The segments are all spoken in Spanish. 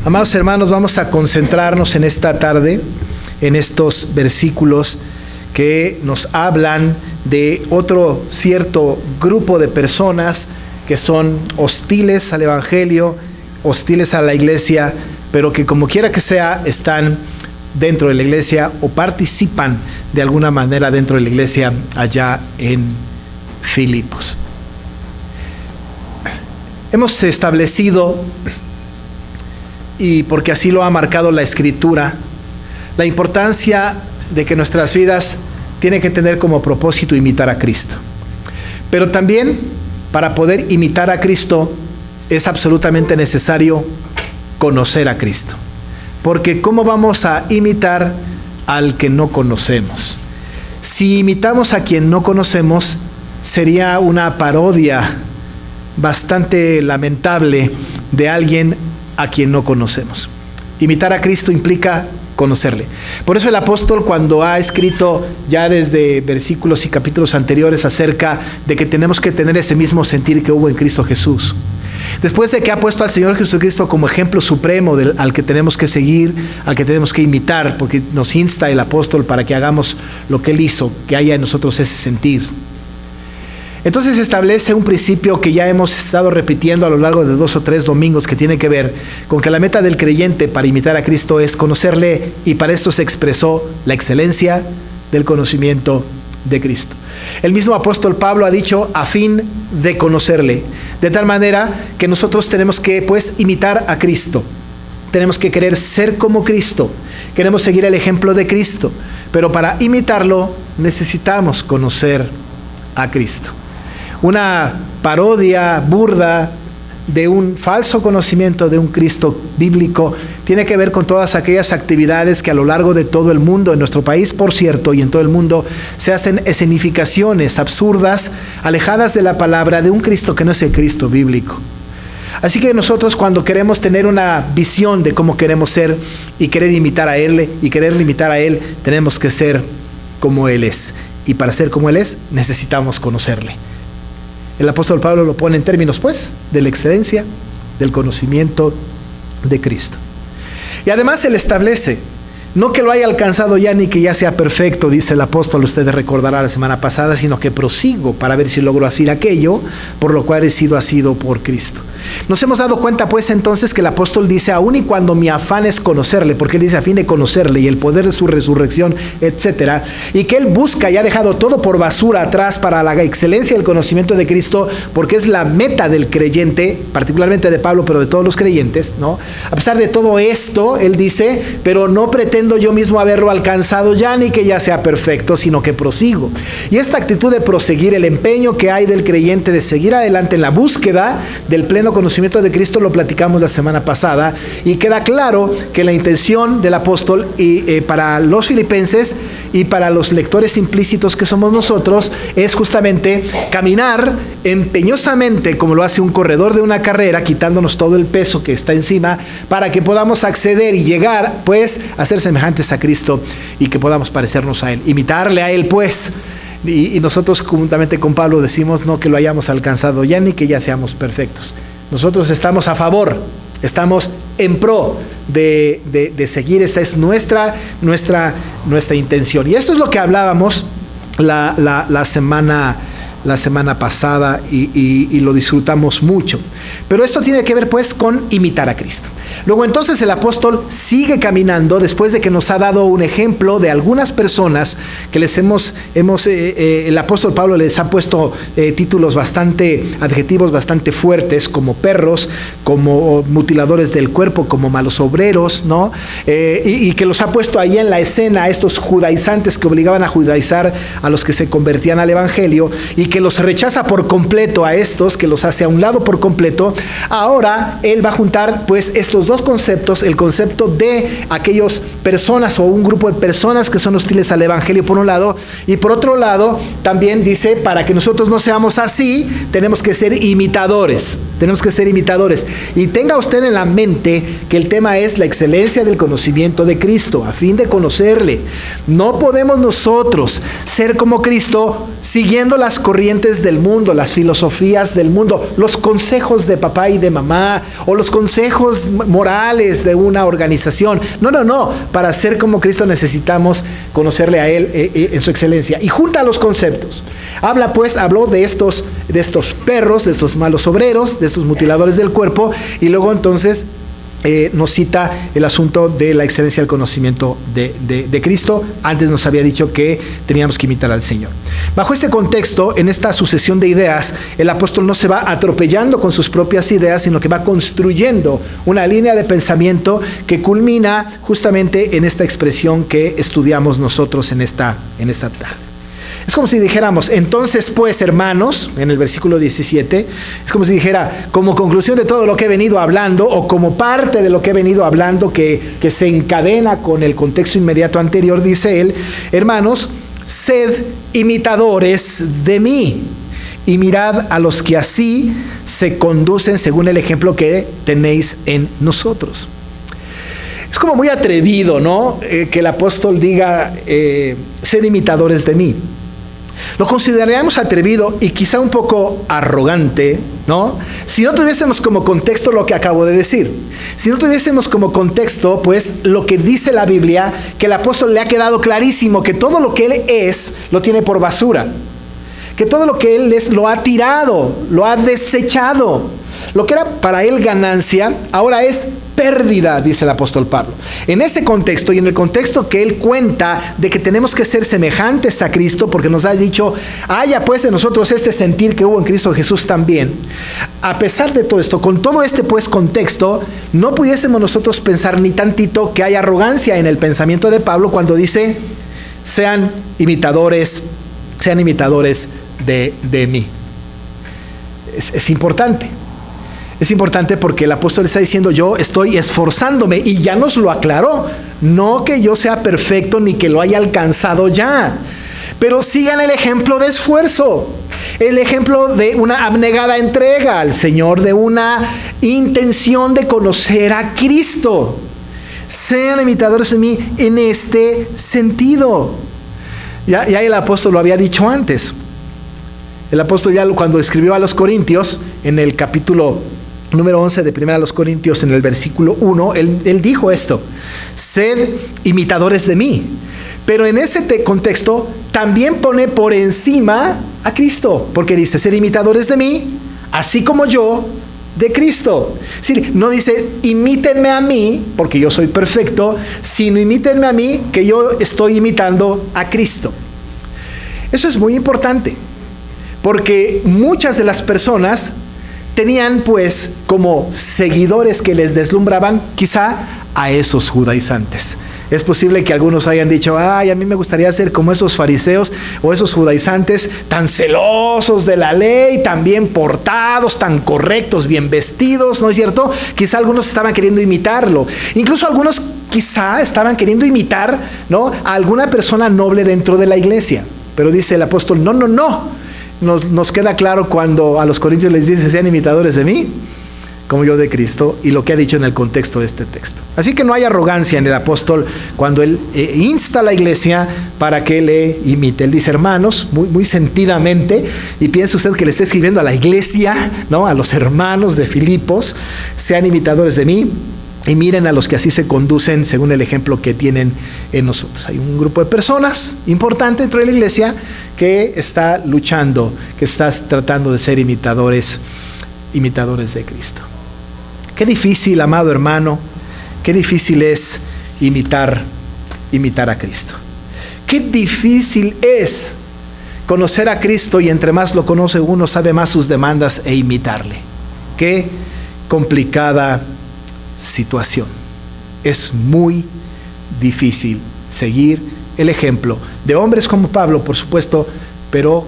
Amados hermanos, vamos a concentrarnos en esta tarde en estos versículos que nos hablan de otro cierto grupo de personas que son hostiles al Evangelio, hostiles a la iglesia, pero que como quiera que sea están dentro de la iglesia o participan de alguna manera dentro de la iglesia allá en Filipos. Hemos establecido, y porque así lo ha marcado la Escritura, la importancia de que nuestras vidas tienen que tener como propósito imitar a Cristo. Pero también, para poder imitar a Cristo, es absolutamente necesario conocer a Cristo. Porque ¿cómo vamos a imitar al que no conocemos? Si imitamos a quien no conocemos, sería una parodia bastante lamentable de alguien a quien no conocemos. Imitar a Cristo implica conocerle. Por eso el apóstol, cuando ha escrito ya desde versículos y capítulos anteriores acerca de que tenemos que tener ese mismo sentir que hubo en Cristo Jesús, después de que ha puesto al Señor Jesucristo como ejemplo supremo al que tenemos que seguir, al que tenemos que imitar, porque nos insta el apóstol para que hagamos lo que Él hizo, que haya en nosotros ese sentir. Entonces establece un principio que ya hemos estado repitiendo a lo largo de 2 o 3 domingos, que tiene que ver con que la meta del creyente para imitar a Cristo es conocerle, y para esto se expresó la excelencia del conocimiento de Cristo. El mismo apóstol Pablo ha dicho a fin de conocerle, de tal manera que nosotros tenemos que imitar a Cristo, tenemos que querer ser como Cristo, queremos seguir el ejemplo de Cristo, pero para imitarlo necesitamos conocer a Cristo. Una parodia burda de un falso conocimiento de un Cristo bíblico tiene que ver con todas aquellas actividades que a lo largo de todo el mundo, en nuestro país por cierto, y en todo el mundo, se hacen escenificaciones absurdas, alejadas de la palabra de un Cristo que no es el Cristo bíblico. Así que nosotros, cuando queremos tener una visión de cómo queremos ser y querer imitar a Él y querer imitar a Él, tenemos que ser como Él es. Y para ser como Él es, necesitamos conocerle. El apóstol Pablo lo pone en términos, de la excelencia del conocimiento de Cristo. Y además Él establece, no que lo haya alcanzado ya ni que ya sea perfecto, dice el apóstol, usted recordará la semana pasada, sino que prosigo para ver si logro hacer aquello por lo cual he sido asido por Cristo. Nos hemos dado cuenta entonces que el apóstol dice, aun y cuando mi afán es conocerle, porque él dice a fin de conocerle y el poder de su resurrección, etcétera, y que él busca y ha dejado todo por basura atrás para la excelencia del conocimiento de Cristo, porque es la meta del creyente, particularmente de Pablo, pero de todos los creyentes, ¿no? A pesar de todo esto, él dice, pero no pretendo yo mismo haberlo alcanzado ya, ni que ya sea perfecto, sino que prosigo. Y esta actitud de proseguir, el empeño que hay del creyente de seguir adelante en la búsqueda del pleno conocimiento de Cristo, lo platicamos la semana pasada, y queda claro que la intención del apóstol para los filipenses y para los lectores implícitos que somos nosotros es justamente caminar empeñosamente como lo hace un corredor de una carrera, quitándonos todo el peso que está encima, para que podamos acceder y llegar a ser semejantes a Cristo y que podamos parecernos a Él, imitarle a Él y nosotros juntamente con Pablo decimos no que lo hayamos alcanzado ya ni que ya seamos perfectos. Nosotros estamos a favor, estamos en pro de seguir. Esa es nuestra intención. Y esto es lo que hablábamos la semana pasada y lo disfrutamos mucho. Pero esto tiene que ver con imitar a Cristo. Luego entonces el apóstol sigue caminando después de que nos ha dado un ejemplo de algunas personas que el apóstol Pablo les ha puesto adjetivos bastante fuertes, como perros, como mutiladores del cuerpo, como malos obreros, ¿no? Y que los ha puesto ahí en la escena a estos judaizantes que obligaban a judaizar a los que se convertían al evangelio, y que los rechaza por completo a estos, que los hace a un lado por completo. Ahora él va a juntar estos dos conceptos, el concepto de aquellas personas o un grupo de personas que son hostiles al evangelio por un lado, y por otro lado también dice, para que nosotros no seamos así, tenemos que ser imitadores Tenemos que ser imitadores. Y tenga usted en la mente que el tema es la excelencia del conocimiento de Cristo, a fin de conocerle. No podemos nosotros ser como Cristo siguiendo las corrientes del mundo, las filosofías del mundo, los consejos de papá y de mamá, o los consejos morales de una organización. No. Para ser como Cristo necesitamos conocerle a Él en su excelencia. Y junta los conceptos. Habló de estos perros, de estos malos obreros, de estos mutiladores del cuerpo, y luego entonces nos cita el asunto de la excelencia del conocimiento de Cristo. Antes nos había dicho que teníamos que imitar al Señor. Bajo este contexto, en esta sucesión de ideas, el apóstol no se va atropellando con sus propias ideas, sino que va construyendo una línea de pensamiento que culmina justamente en esta expresión que estudiamos nosotros en esta tarde. Es como si dijéramos, entonces pues, hermanos, en el versículo 17, es como si dijera, como conclusión de todo lo que he venido hablando, o como parte de lo que he venido hablando, que se encadena con el contexto inmediato anterior, dice él, hermanos, sed imitadores de mí, y mirad a los que así se conducen según el ejemplo que tenéis en nosotros. Es como muy atrevido, ¿no? Que el apóstol diga, sed imitadores de mí. Lo consideraríamos atrevido y quizá un poco arrogante, ¿no? Si no tuviésemos como contexto lo que acabo de decir. Si no tuviésemos como contexto, pues, lo que dice la Biblia, que el apóstol le ha quedado clarísimo que todo lo que él es, lo tiene por basura. Que todo lo que él es, lo ha tirado, lo ha desechado. Lo que era para él ganancia, ahora es pérdida, dice el apóstol Pablo. En ese contexto y en el contexto que él cuenta de que tenemos que ser semejantes a Cristo, porque nos ha dicho, haya pues en nosotros este sentir que hubo en Cristo Jesús también. A pesar de todo esto, con todo este pues contexto, no pudiésemos nosotros pensar ni tantito que hay arrogancia en el pensamiento de Pablo cuando dice, sean imitadores de mí. Es importante. Es importante porque el apóstol está diciendo, yo estoy esforzándome, y ya nos lo aclaró. No que yo sea perfecto ni que lo haya alcanzado ya, pero sigan el ejemplo de esfuerzo, el ejemplo de una abnegada entrega al Señor, de una intención de conocer a Cristo. Sean imitadores de mí en este sentido. Ya el apóstol lo había dicho antes. El apóstol ya cuando escribió a los Corintios, en el capítulo número 11 de 1 Corintios, en el versículo 1, él dijo esto, sed imitadores de mí. Pero en ese contexto también pone por encima a Cristo, porque dice, sed imitadores de mí, así como yo de Cristo. Es decir, no dice, imítenme a mí, porque yo soy perfecto, sino imítenme a mí, que yo estoy imitando a Cristo. Eso es muy importante, porque muchas de las personas tenían pues como seguidores que les deslumbraban quizá a esos judaizantes. Es posible que algunos hayan dicho, ay, a mí me gustaría ser como esos fariseos o esos judaizantes tan celosos de la ley, tan bien portados, tan correctos, bien vestidos, ¿no es cierto? Quizá algunos estaban queriendo imitarlo. Incluso algunos quizá estaban queriendo imitar, ¿no?, a alguna persona noble dentro de la iglesia. Pero dice el apóstol, no. Nos queda claro cuando a los corintios les dice, sean imitadores de mí, como yo de Cristo, y lo que ha dicho en el contexto de este texto. Así que no hay arrogancia en el apóstol cuando él insta a la iglesia para que le imite. Él dice, hermanos, muy sentidamente, y piensa usted que le está escribiendo a la iglesia, ¿no?, a los hermanos de Filipos, sean imitadores de mí, y miren a los que así se conducen según el ejemplo que tienen en nosotros. Hay un grupo de personas importante dentro de la iglesia que está luchando, que está tratando de ser imitadores de Cristo. Qué difícil, amado hermano, qué difícil es imitar a Cristo. Qué difícil es conocer a Cristo, y entre más lo conoce uno, sabe más sus demandas e imitarle. Qué complicada situación. Es muy difícil seguir el ejemplo de hombres como Pablo, por supuesto, pero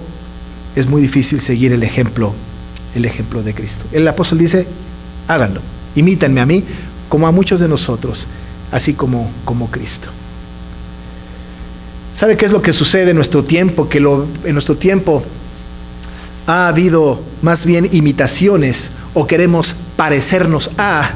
es muy difícil seguir el ejemplo de Cristo. El apóstol dice, háganlo, imítenme a mí como a muchos de nosotros, así como Cristo. ¿Sabe qué es lo que sucede en nuestro tiempo? Que en nuestro tiempo ha habido más bien imitaciones o queremos parecernos a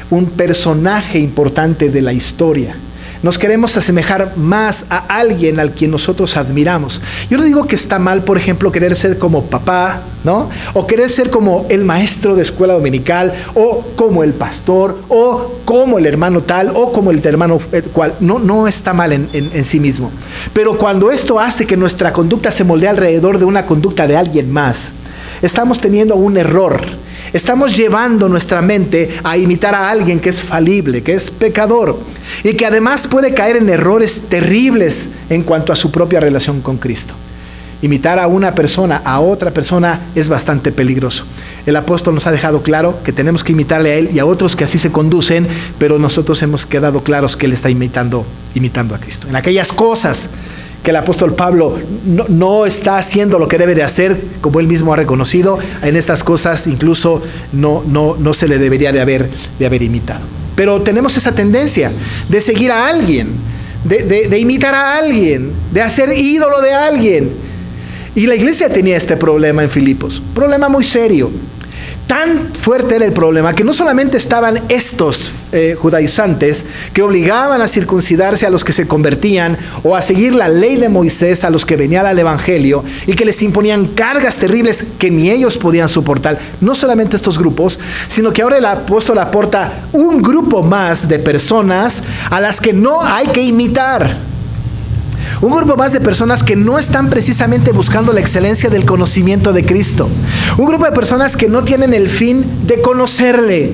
un personaje importante de la historia. Nos queremos asemejar más a alguien al quien nosotros admiramos. Yo no digo que está mal, por ejemplo, querer ser como papá, ¿no? O querer ser como el maestro de escuela dominical, o como el pastor, o como el hermano tal, o como el hermano cual. No está mal en sí mismo. Pero cuando esto hace que nuestra conducta se moldee alrededor de una conducta de alguien más, estamos teniendo un error. Estamos llevando nuestra mente a imitar a alguien que es falible, que es pecador y que además puede caer en errores terribles en cuanto a su propia relación con Cristo. Imitar a una persona, a otra persona, es bastante peligroso. El apóstol nos ha dejado claro que tenemos que imitarle a él y a otros que así se conducen, pero nosotros hemos quedado claros que él está imitando a Cristo. En aquellas cosas que el apóstol Pablo no está haciendo lo que debe de hacer, como él mismo ha reconocido, en estas cosas incluso no se le debería de haber imitado. Pero tenemos esa tendencia de seguir a alguien, de imitar a alguien, de hacer ídolo de alguien. Y la iglesia tenía este problema en Filipos, problema muy serio. Tan fuerte era el problema que no solamente estaban estos judaizantes que obligaban a circuncidarse a los que se convertían o a seguir la ley de Moisés a los que venían al evangelio y que les imponían cargas terribles que ni ellos podían soportar. No solamente estos grupos, sino que ahora el apóstol aporta un grupo más de personas a las que no hay que imitar. Un grupo más de personas que no están precisamente buscando la excelencia del conocimiento de Cristo. Un grupo de personas que no tienen el fin de conocerle.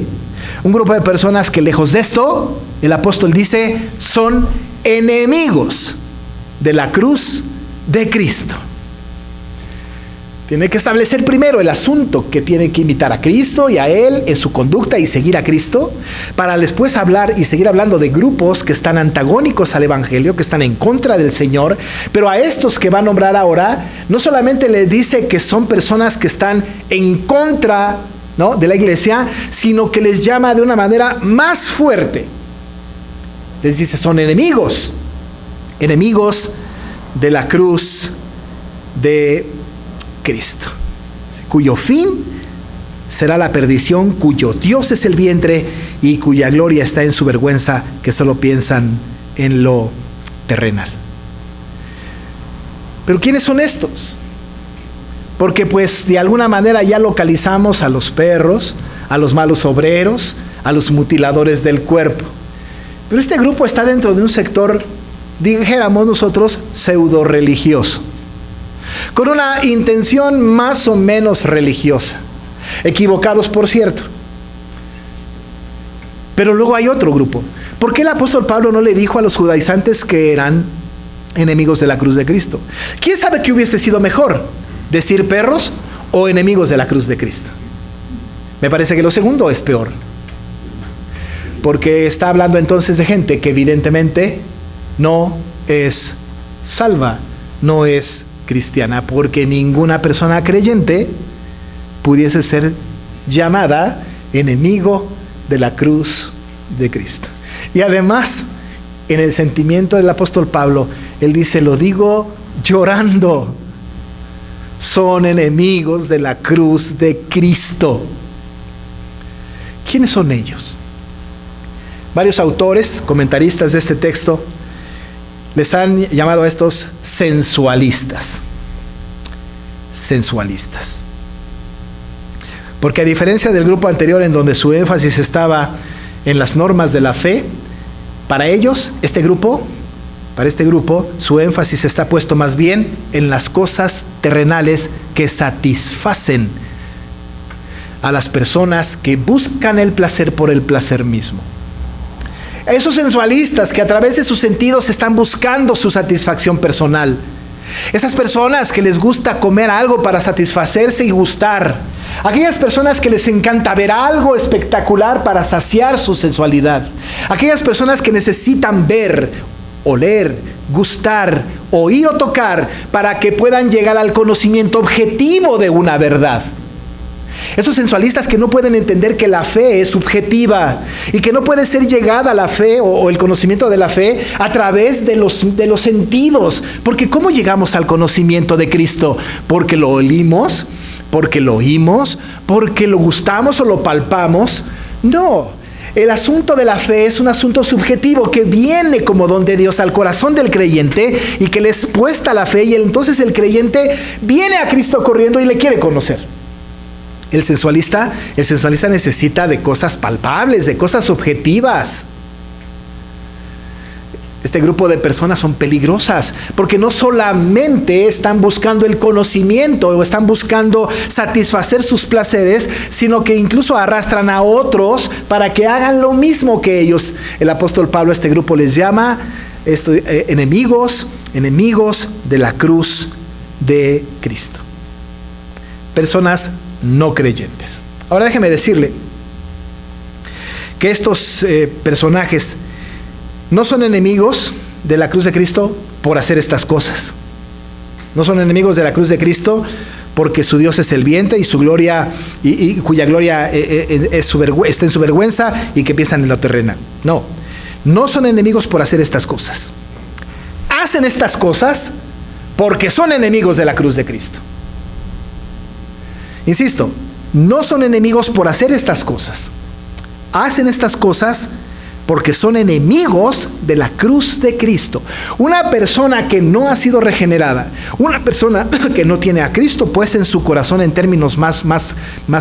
Un grupo de personas que lejos de esto, el apóstol dice, son enemigos de la cruz de Cristo. Tiene que establecer primero el asunto que tiene que imitar a Cristo y a Él en su conducta y seguir a Cristo, para después hablar y seguir hablando de grupos que están antagónicos al Evangelio, que están en contra del Señor. Pero a estos que va a nombrar ahora, no solamente les dice que son personas que están en contra, ¿no?, de la iglesia, sino que les llama de una manera más fuerte. Les dice, son enemigos de la cruz de Cristo, cuyo fin será la perdición, cuyo Dios es el vientre y cuya gloria está en su vergüenza, que solo piensan en lo terrenal. Pero ¿quiénes son estos? Porque pues de alguna manera ya localizamos a los perros, a los malos obreros, a los mutiladores del cuerpo. Pero este grupo está dentro de un sector, dijéramos nosotros, pseudo religioso, con una intención más o menos religiosa. Equivocados, por cierto. Pero luego hay otro grupo. ¿Por qué el apóstol Pablo no le dijo a los judaizantes que eran enemigos de la cruz de Cristo? ¿Quién sabe qué hubiese sido mejor? ¿Decir perros o enemigos de la cruz de Cristo? Me parece que lo segundo es peor. Porque está hablando entonces de gente que evidentemente no es salva, no es cristiana, porque ninguna persona creyente pudiese ser llamada enemigo de la cruz de Cristo. Y además, en el sentimiento del apóstol Pablo, él dice, lo digo llorando, son enemigos de la cruz de Cristo. ¿Quiénes son ellos? Varios autores, comentaristas de este texto, les han llamado a estos sensualistas. Sensualistas. Porque a diferencia del grupo anterior en donde su énfasis estaba en las normas de la fe, para ellos, para este grupo, su énfasis está puesto más bien en las cosas terrenales que satisfacen a las personas que buscan el placer por el placer mismo. Esos sensualistas que a través de sus sentidos están buscando su satisfacción personal. Esas personas que les gusta comer algo para satisfacerse y gustar. Aquellas personas que les encanta ver algo espectacular para saciar su sensualidad. Aquellas personas que necesitan ver, oler, gustar, oír o tocar para que puedan llegar al conocimiento objetivo de una verdad. Esos sensualistas que no pueden entender que la fe es subjetiva y que no puede ser llegada a la fe o el conocimiento de la fe a través de los sentidos. Porque ¿cómo llegamos al conocimiento de Cristo? Porque lo oímos, porque lo oímos, porque lo gustamos o lo palpamos. No, el asunto de la fe es un asunto subjetivo que viene como don de Dios al corazón del creyente y que le es puesta la fe, y entonces el creyente viene a Cristo corriendo y le quiere conocer. El sensualista necesita de cosas palpables, de cosas objetivas. Este grupo de personas son peligrosas porque no solamente están buscando el conocimiento o están buscando satisfacer sus placeres, sino que incluso arrastran a otros para que hagan lo mismo que ellos. El apóstol Pablo a este grupo les llama enemigos de la cruz de Cristo. Personas no creyentes. Ahora déjeme decirle que estos personajes no son enemigos de la cruz de Cristo por hacer estas cosas. No son enemigos de la cruz de Cristo porque su Dios es el vientre y su gloria, y cuya gloria está en su vergüenza y que piensan en lo terrenal. No, no son enemigos por hacer estas cosas. Hacen estas cosas porque son enemigos de la cruz de Cristo. Insisto, no son enemigos por hacer estas cosas. Hacen estas cosas porque son enemigos de la cruz de Cristo. Una persona que no ha sido regenerada, una persona que no tiene a Cristo pues en su corazón en términos más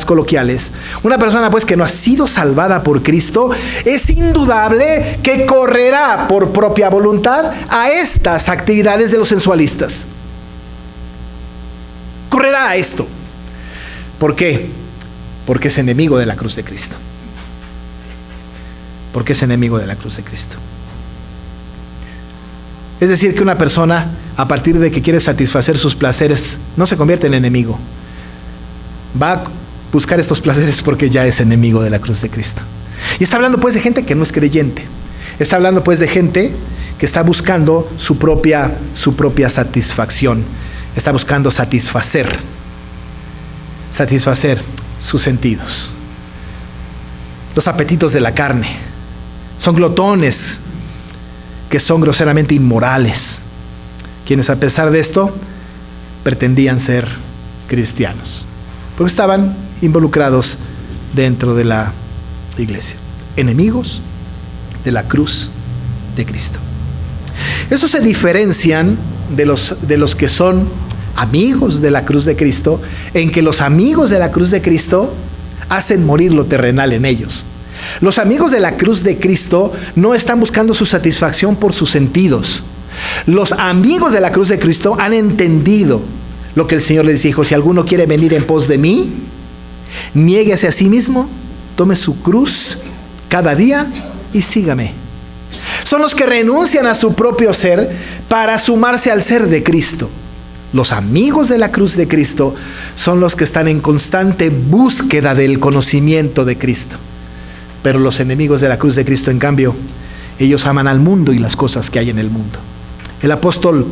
coloquiales, una persona pues que no ha sido salvada por Cristo, es indudable que correrá por propia voluntad a estas actividades de los sensualistas. Correrá a esto. ¿Por qué? Porque es enemigo de la cruz de Cristo. Porque es enemigo de la cruz de Cristo. Es decir, que una persona, a partir de que quiere satisfacer sus placeres, no se convierte en enemigo. Va a buscar estos placeres porque ya es enemigo de la cruz de Cristo. Y está hablando pues de gente que no es creyente. Está hablando pues de gente que está buscando su propia satisfacción. Está buscando satisfacer sus sentidos, los apetitos de la carne. Son glotones que son groseramente inmorales, quienes a pesar de esto pretendían ser cristianos, porque estaban involucrados dentro de la iglesia. Enemigos de la cruz de Cristo. Estos se diferencian de los que son amigos de la cruz de Cristo, en que los amigos de la cruz de Cristo hacen morir lo terrenal en ellos. Los amigos de la cruz de Cristo no están buscando su satisfacción por sus sentidos. Los amigos de la cruz de Cristo han entendido lo que el Señor les dijo: si alguno quiere venir en pos de mí, niéguese a sí mismo, tome su cruz cada día y sígame. Son los que renuncian a su propio ser para sumarse al ser de Cristo. Los amigos de la cruz de Cristo son los que están en constante búsqueda del conocimiento de Cristo. Pero los enemigos de la cruz de Cristo, en cambio, ellos aman al mundo y las cosas que hay en el mundo. El apóstol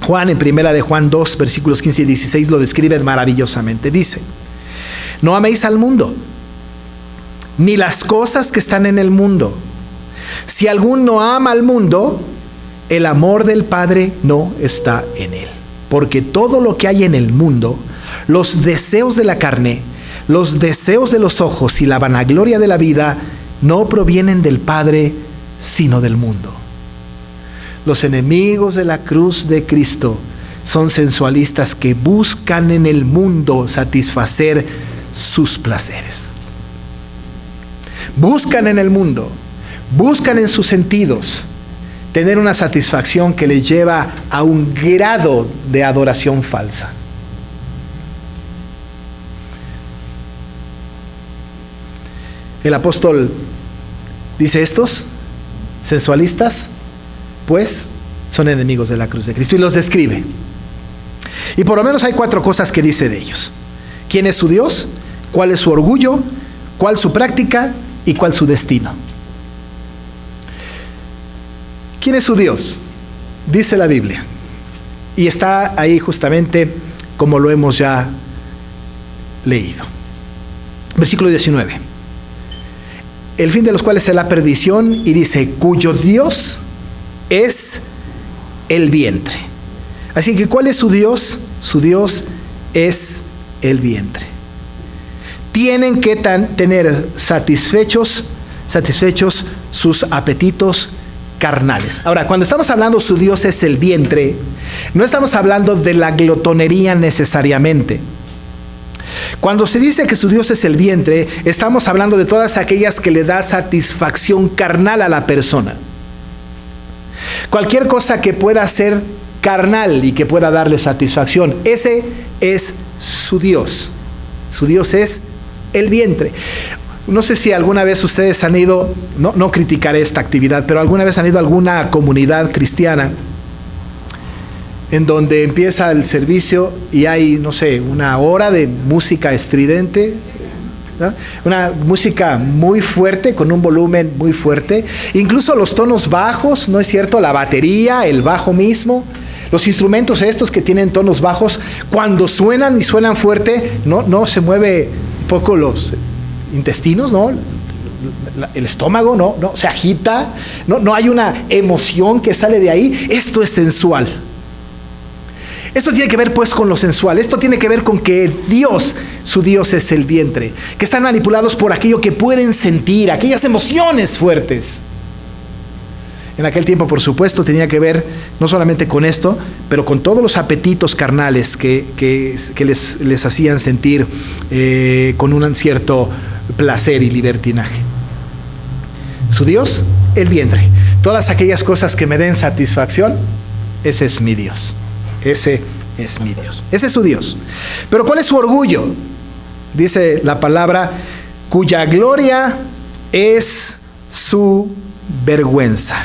Juan, en primera de Juan 2, versículos 15 y 16, lo describe maravillosamente. Dice: no améis al mundo, ni las cosas que están en el mundo. Si alguno ama al mundo, el amor del Padre no está en él. Porque todo lo que hay en el mundo, los deseos de la carne, los deseos de los ojos y la vanagloria de la vida, no provienen del Padre, sino del mundo. Los enemigos de la cruz de Cristo son sensualistas que buscan en el mundo satisfacer sus placeres. Buscan en el mundo, buscan en sus sentidos tener una satisfacción que les lleva a un grado de adoración falsa. El apóstol dice: estos sensualistas pues son enemigos de la cruz de Cristo, y los describe. Y por lo menos hay 4 cosas que dice de ellos: quién es su Dios, cuál es su orgullo, cuál su práctica y cuál su destino. ¿Quién es su Dios? Dice la Biblia, y está ahí justamente como lo hemos ya leído. Versículo 19: el fin de los cuales es la perdición, y dice: cuyo Dios es el vientre. Así que ¿cuál es su Dios? Su Dios es el vientre. Tienen que tener satisfechos sus apetitos carnales. Ahora, cuando estamos hablando su Dios es el vientre, no estamos hablando de la glotonería necesariamente. Cuando se dice que su Dios es el vientre, estamos hablando de todas aquellas que le da satisfacción carnal a la persona. Cualquier cosa que pueda ser carnal y que pueda darle satisfacción, ese es su Dios. Su Dios es el vientre. No sé si alguna vez ustedes han ido, no criticaré esta actividad, pero alguna vez han ido a alguna comunidad cristiana en donde empieza el servicio y hay, no sé, una hora de música estridente, ¿no? Una música muy fuerte, con un volumen muy fuerte, incluso los tonos bajos, ¿no es cierto? La batería, el bajo mismo, los instrumentos estos que tienen tonos bajos, cuando suenan y suenan fuerte, no se mueve un poco los intestinos, ¿no? El estómago, no se agita, no hay una emoción que sale de ahí. Esto es sensual. Esto tiene que ver pues con lo sensual. Esto tiene que ver con que Dios, su Dios es el vientre, que están manipulados por aquello que pueden sentir, aquellas emociones fuertes. En aquel tiempo, por supuesto, tenía que ver no solamente con esto, pero con todos los apetitos carnales que les hacían sentir con un cierto placer y libertinaje. Su Dios, el vientre. Todas aquellas cosas que me den satisfacción, ese es mi Dios. Ese es mi Dios. Ese es su Dios. Pero ¿cuál es su orgullo? Dice la palabra, cuya gloria es su vergüenza.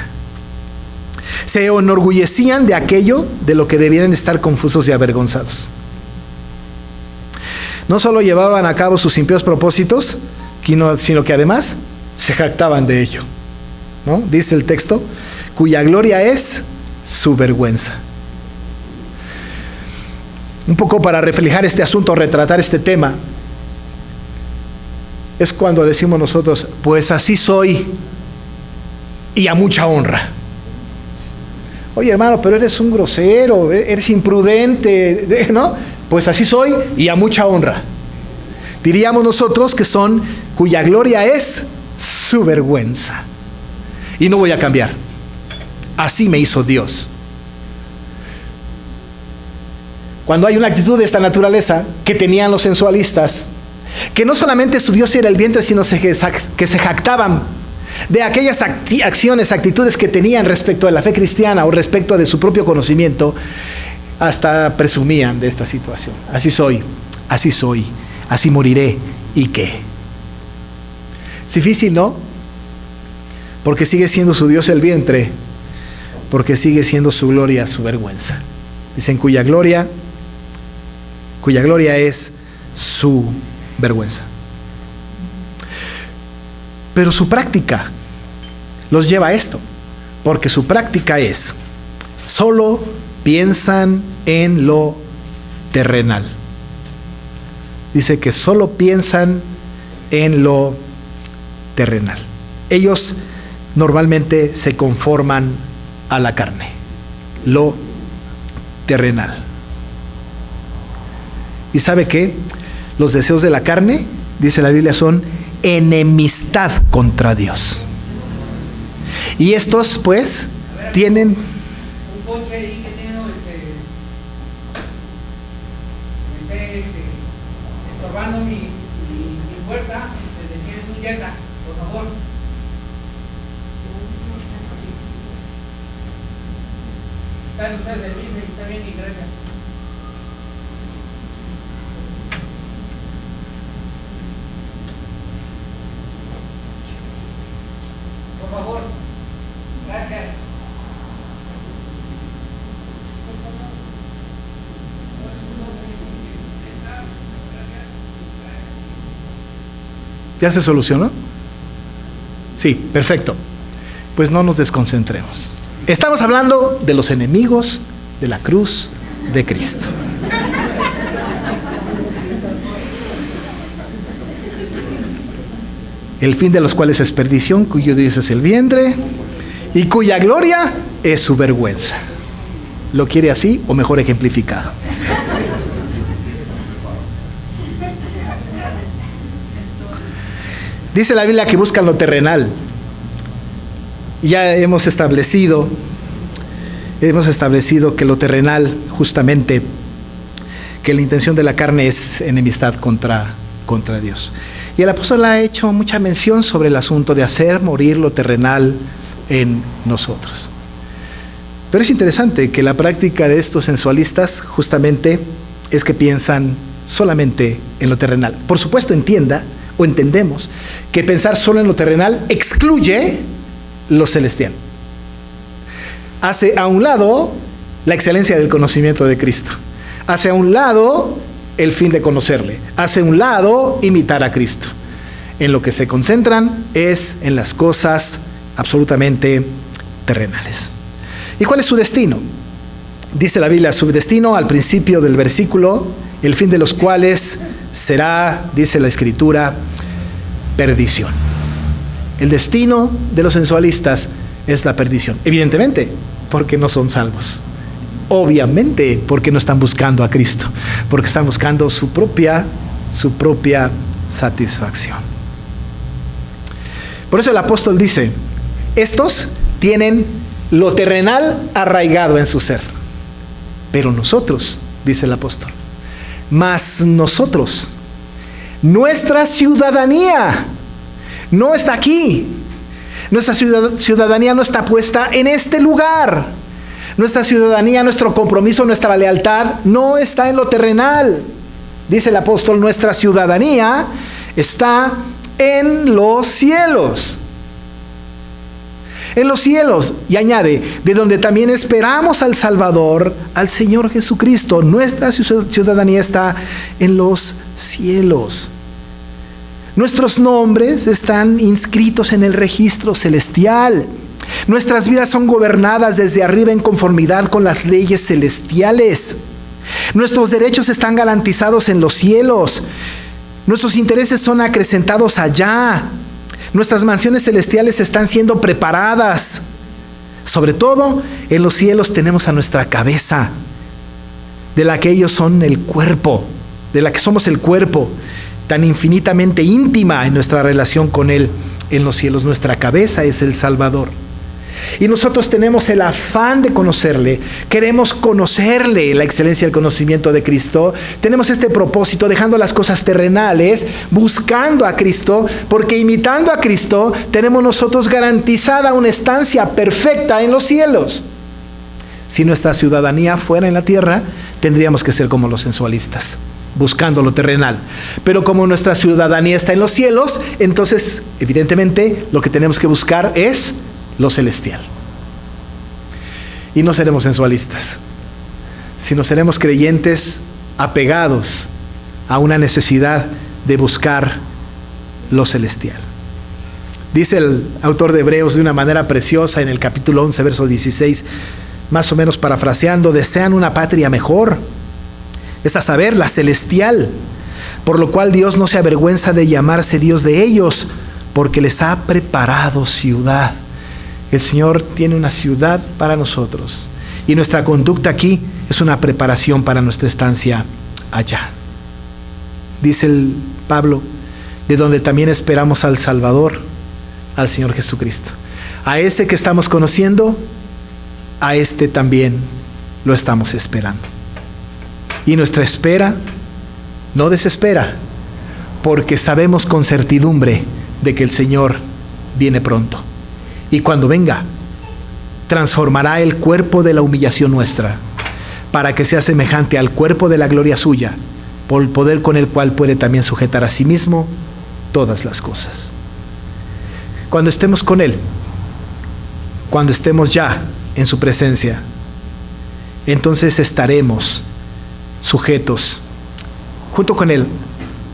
Se enorgullecían de aquello de lo que debían estar confusos y avergonzados. No solo llevaban a cabo sus impíos propósitos, sino que además se jactaban de ello, ¿no? Dice el texto, cuya gloria es su vergüenza. Un poco para reflejar este asunto, retratar este tema, es cuando decimos nosotros, pues así soy y a mucha honra. Oye, hermano, pero eres un grosero, eres imprudente, ¿no? Pues así soy y a mucha honra. Diríamos nosotros que son cuya gloria es su vergüenza. Y no voy a cambiar. Así me hizo Dios. Cuando hay una actitud de esta naturaleza que tenían los sensualistas, que no solamente su Dios era el vientre, sino que se jactaban de aquellas acciones, actitudes que tenían respecto de la fe cristiana o respecto de su propio conocimiento, hasta presumían de esta situación. Así soy, así moriré, ¿y qué? Es difícil, ¿no? Porque sigue siendo su Dios el vientre, porque sigue siendo su gloria, su vergüenza. Dicen cuya gloria es su vergüenza. Pero su práctica los lleva a esto, porque su práctica es, solo piensan en lo terrenal. Dice que solo piensan en lo terrenal. Ellos normalmente se conforman a la carne, lo terrenal. ¿Y sabe qué? Los deseos de la carne, dice la Biblia, son enemistad contra Dios. Y estos, pues, tienen... Un coche ahí que tiene, me esté estorbando mi puerta, detiene su izquierda, por favor. Están ustedes del servicio, está bien y gracias. Por favor, gracias. ¿Ya se solucionó? Sí, perfecto. Pues no nos desconcentremos. Estamos hablando de los enemigos de la cruz de Cristo. El fin de los cuales es perdición, cuyo Dios es el vientre, y cuya gloria es su vergüenza. ¿Lo quiere así o mejor ejemplificado? Dice la Biblia que buscan lo terrenal. Ya hemos establecido que lo terrenal, justamente, que la intención de la carne es enemistad contra Dios. Y el apóstol ha hecho mucha mención sobre el asunto de hacer morir lo terrenal en nosotros. Pero es interesante que la práctica de estos sensualistas justamente es que piensan solamente en lo terrenal. Por supuesto, entendemos que pensar solo en lo terrenal excluye lo celestial. Hace a un lado la excelencia del conocimiento de Cristo. Hace a un lado el fin de conocerle. Hace a un lado imitar a Cristo. En lo que se concentran es en las cosas absolutamente terrenales. ¿Y cuál es su destino? Dice la Biblia, su destino al principio del versículo, el fin de los cuales será, dice la Escritura, perdición. El destino de los sensualistas es la perdición. Evidentemente, porque no son salvos. Obviamente, porque no están buscando a Cristo, porque están buscando su propia satisfacción. Por eso el apóstol dice, estos tienen lo terrenal arraigado en su ser. Pero nosotros, dice el apóstol, mas nosotros, nuestra ciudadanía no está aquí. Nuestra ciudadanía no está puesta en este lugar. Nuestra ciudadanía, nuestro compromiso, nuestra lealtad no está en lo terrenal. Dice el apóstol, nuestra ciudadanía está en los cielos. En los cielos, y añade, de donde también esperamos al Salvador, al Señor Jesucristo. Nuestra ciudadanía está en los cielos. Nuestros nombres están inscritos en el registro celestial. Nuestras vidas son gobernadas desde arriba en conformidad con las leyes celestiales. Nuestros derechos están garantizados en los cielos. Nuestros intereses son acrecentados allá. Nuestras mansiones celestiales están siendo preparadas. Sobre todo, en los cielos tenemos a nuestra cabeza, de la que ellos son el cuerpo, de la que somos el cuerpo, tan infinitamente íntima en nuestra relación con Él. En los cielos nuestra cabeza es el Salvador. Y nosotros tenemos el afán de conocerle, queremos conocerle, la excelencia del conocimiento de Cristo. Tenemos este propósito, dejando las cosas terrenales, buscando a Cristo, porque imitando a Cristo tenemos nosotros garantizada una estancia perfecta en los cielos. Si nuestra ciudadanía fuera en la tierra, tendríamos que ser como los sensualistas, buscando lo terrenal. Pero como nuestra ciudadanía está en los cielos, entonces evidentemente lo que tenemos que buscar es lo celestial. Y no seremos sensualistas, sino seremos creyentes apegados a una necesidad de buscar lo celestial. Dice el autor de Hebreos de una manera preciosa en el capítulo 11, verso 16, más o menos parafraseando, desean una patria mejor, es a saber, la celestial, por lo cual Dios no se avergüenza de llamarse Dios de ellos, porque les ha preparado ciudad. El Señor tiene una ciudad para nosotros, y nuestra conducta aquí es una preparación para nuestra estancia allá. Dice el Pablo, de donde también esperamos al Salvador, al Señor Jesucristo. A ese que estamos conociendo, a este también lo estamos esperando. Y nuestra espera no desespera, porque sabemos con certidumbre de que el Señor viene pronto. Y cuando venga, transformará el cuerpo de la humillación nuestra, para que sea semejante al cuerpo de la gloria suya, por el poder con el cual puede también sujetar a sí mismo todas las cosas. Cuando estemos con Él, cuando estemos ya en su presencia, entonces estaremos sujetos junto con Él,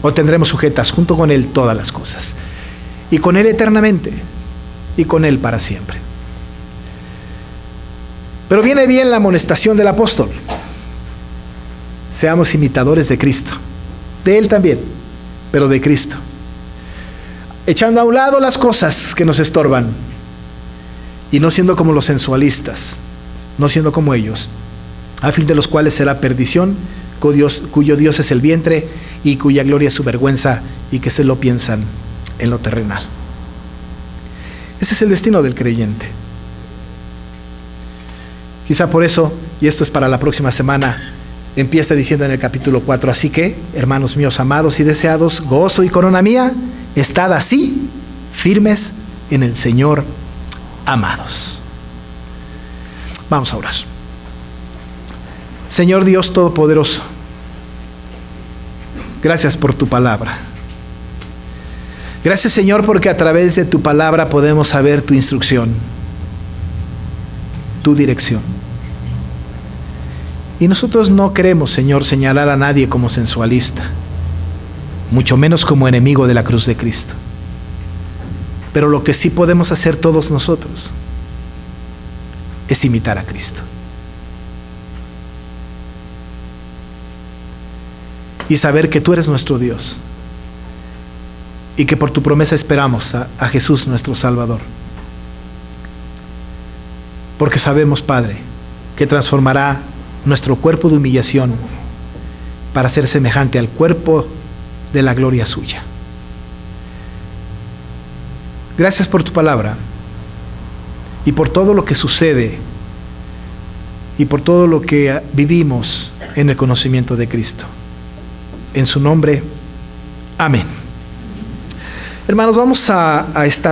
o tendremos sujetas junto con Él todas las cosas, y con Él eternamente, y con Él para siempre. Pero viene bien la amonestación del apóstol: seamos imitadores de Cristo, de Él también, pero de Cristo, echando a un lado las cosas que nos estorban, y no siendo como los sensualistas, no siendo como ellos, a fin de los cuales será perdición, cuyo Dios es el vientre, y cuya gloria es su vergüenza, y que se lo piensan en lo terrenal. Ese es el destino del creyente. Quizá por eso, y esto es para la próxima semana, empieza diciendo en el capítulo 4, así que, hermanos míos amados y deseados, gozo y corona mía, estad así, firmes en el Señor, amados. Vamos a orar. Señor Dios Todopoderoso, gracias por tu palabra. Gracias, Señor, porque a través de tu palabra podemos saber tu instrucción, tu dirección. Y nosotros no queremos, Señor, señalar a nadie como sensualista, mucho menos como enemigo de la cruz de Cristo. Pero lo que sí podemos hacer todos nosotros es imitar a Cristo. Y saber que tú eres nuestro Dios. Y que por tu promesa esperamos a Jesús nuestro Salvador. Porque sabemos, Padre, que transformará nuestro cuerpo de humillación para ser semejante al cuerpo de la gloria suya. Gracias por tu palabra y por todo lo que sucede y por todo lo que vivimos en el conocimiento de Cristo. En su nombre, amén. Hermanos, vamos a estar